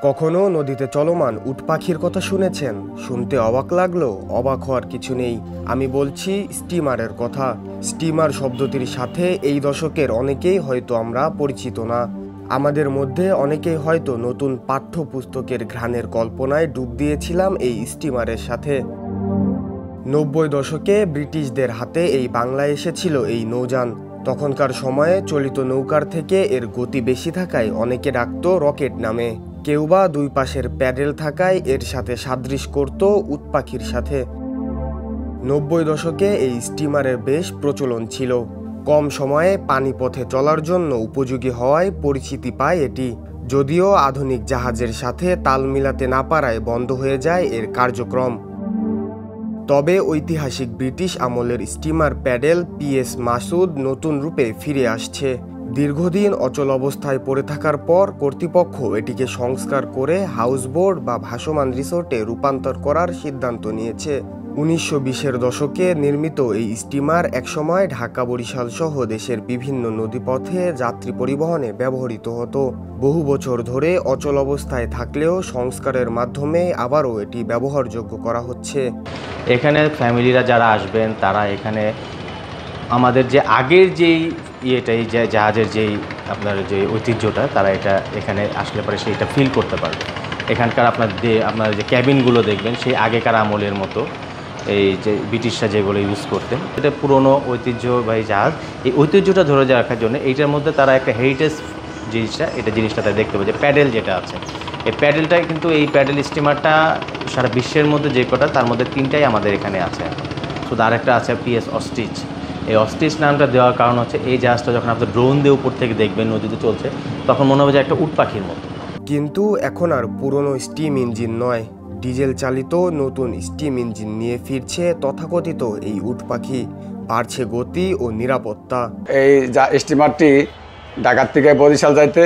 কখনো নদীতে চলমান উট পাখির কথা শুনেছেন? শুনতে অবাক লাগলো, অবাক হওয়ার কিছু নেই। আমি বলছি স্টিমারের কথা। স্টিমার শব্দটির সাথে এই দশকের অনেকেই হয়তো আমরা পরিচিত না। আমাদের মধ্যে অনেকেই হয়তো নতুন পাঠ্যপুস্তকের ঘ্রাণের কল্পনায় ডুব দিয়েছিলাম এই স্টিমারের সাথে। 90 দশকে ব্রিটিশদের হাতে এই বাংলায় এসেছিল এই নৌযান। তখনকার সময়ে চলিত নৌকার থেকে এর গতি বেশি থাকায় অনেকে ডাকত রকেট নামে। কেউ বা দুই পাশের প্যাডেল থাকায় এর সাথে সাদৃশ্য করত উট পাখির সাথে। 90 দশকে এই স্টিমারের বেশ প্রচলন ছিল। কম সময়ে পানিপথে চলার জন্য উপযোগী হওয়ায় পরিচিতি পায় এটি। যদিও আধুনিক জাহাজের সাথে তাল মিলাতে না পারায় বন্ধ হয়ে যায় এর কার্যক্রম। তবে ঐতিহাসিক ব্রিটিশ আমলের স্টিমার প্যাডেল পিএস মাসুদ নতুন রূপে ফিরে আসছে। দীর্ঘদিন অচল অবস্থায় পড়ে থাকার পর কর্তৃপক্ষ এটিকে সংস্কার করে হাউসবোট বা ভাসমান রিসোর্টে রূপান্তর করার সিদ্ধান্ত নিয়েছে। 1920-এর দশকে নির্মিত এই স্টিমার একসময় ঢাকা বরিশাল সহ দেশের বিভিন্ন নদীপথে যাত্রী পরিবহনে ব্যবহৃত হতো। বহু বছর ধরে অচল অবস্থায় থাকলেও সংস্কারের মাধ্যমে আবারও এটি ব্যবহারযোগ্য করা হচ্ছে। এখানে ফ্যামিলিরা যারা আসবেন তারা এখানে আমাদের যে আগের যেই ইয়েটাই যে জাহাজের যেই আপনার যে ঐতিহ্যটা তারা এটা এখানে আসলে পরে সেইটা ফিল করতে পারবে। এখানকার আপনার যে ক্যাবিনগুলো দেখবেন সেই আগেকার আমলের মতো, এই যে ব্রিটিশরা যেগুলো ইউজ করতেন, এটা পুরনো ঐতিহ্যবাহী জাহাজ। এই ঐতিহ্যটা ধরে রাখার জন্য এইটার মধ্যে তারা একটা হেরিটেজ জিনিসটা তারা দেখতে পাবে যে প্যাডেল যেটা আছে, এই প্যাডেলটা কিন্তু এই প্যাডেল স্টিমারটা সারা বিশ্বের মধ্যে যে কটা তার মধ্যে 3টাই আমাদের এখানে আছে। শুধু আরেকটা আছে পিএস অস্ট্রিচ। এই অস্ট্রিচ নামটা দেওয়ার কারণ হচ্ছে এই জাহাজটা যখন আপনি ড্রোন দিয়ে উপর থেকে দেখবেন নদীতে চলছে তখন মনে হবে যে একটা উট পাখির মতো। কিন্তু এখন আর পুরনো স্টিম ইঞ্জিন নয়, ডিজেল চালিত নতুন স্টিম ইঞ্জিন নিয়ে ফিরছে তথাকথিত এই উট পাখি। বাড়ছে গতি ও নিরাপত্তা। এই স্টিমারটি ঢাকার থেকে বরিশাল যাইতে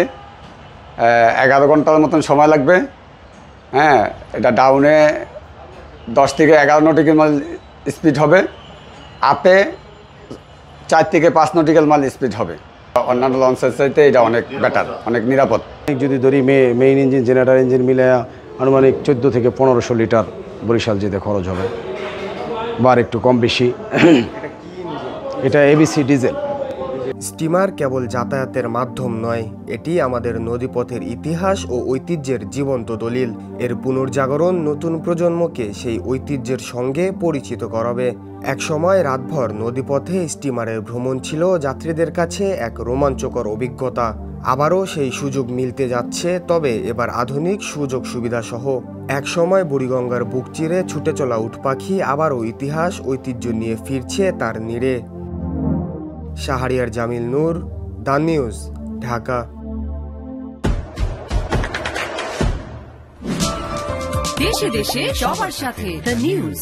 11 ঘন্টার মতন সময় লাগবে। হ্যাঁ, এটা ডাউনে 10 থেকে 11 নটিক্যাল মাইল স্পিড হবে, আপে 4 থেকে 5 নটিক্যাল মাইল স্পিড হবে। অন্যান্য লঞ্চের চাইতে এটা অনেক বেটার, অনেক নিরাপদ। যদি ধরি মেইন ইঞ্জিন জেনারেটর ইঞ্জিন মিলে আনুমানিক 14 থেকে 1500 লিটার বরিশাল যেতে খরচ হবে, বা একটু কম বেশি। এটা এবিসি ডিজেল। স্টিমার কেবল যাতায়াতের মাধ্যম নয়, এটি আমাদের নদীপথের ইতিহাস ও ঐতিহ্যের জীবন্ত দলিল। এর পুনর্জাগরণ নতুন প্রজন্মকে সেই ঐতিহ্যের সঙ্গে পরিচিত করাবে। একসময় রাতভর নদীপথে স্টিমারের ভ্রমণ ছিল যাত্রীদের কাছে এক রোমাঞ্চকর অভিজ্ঞতা। আবারও সেই সুযোগ মিলতে যাচ্ছে, তবে এবার আধুনিক সুযোগ সুবিধা সহ। একসময় বুড়িগঙ্গার বুক চিরে ছুটে চলা উট পাখি আবারও ইতিহাস ঐতিহ্য নিয়ে ফিরছে তার নীড়ে। শাহরিয়ার জামিল নূর, দ্য নিউজ, ঢাকা। দেশে দেশে সবার সাথে দ্য নিউজ।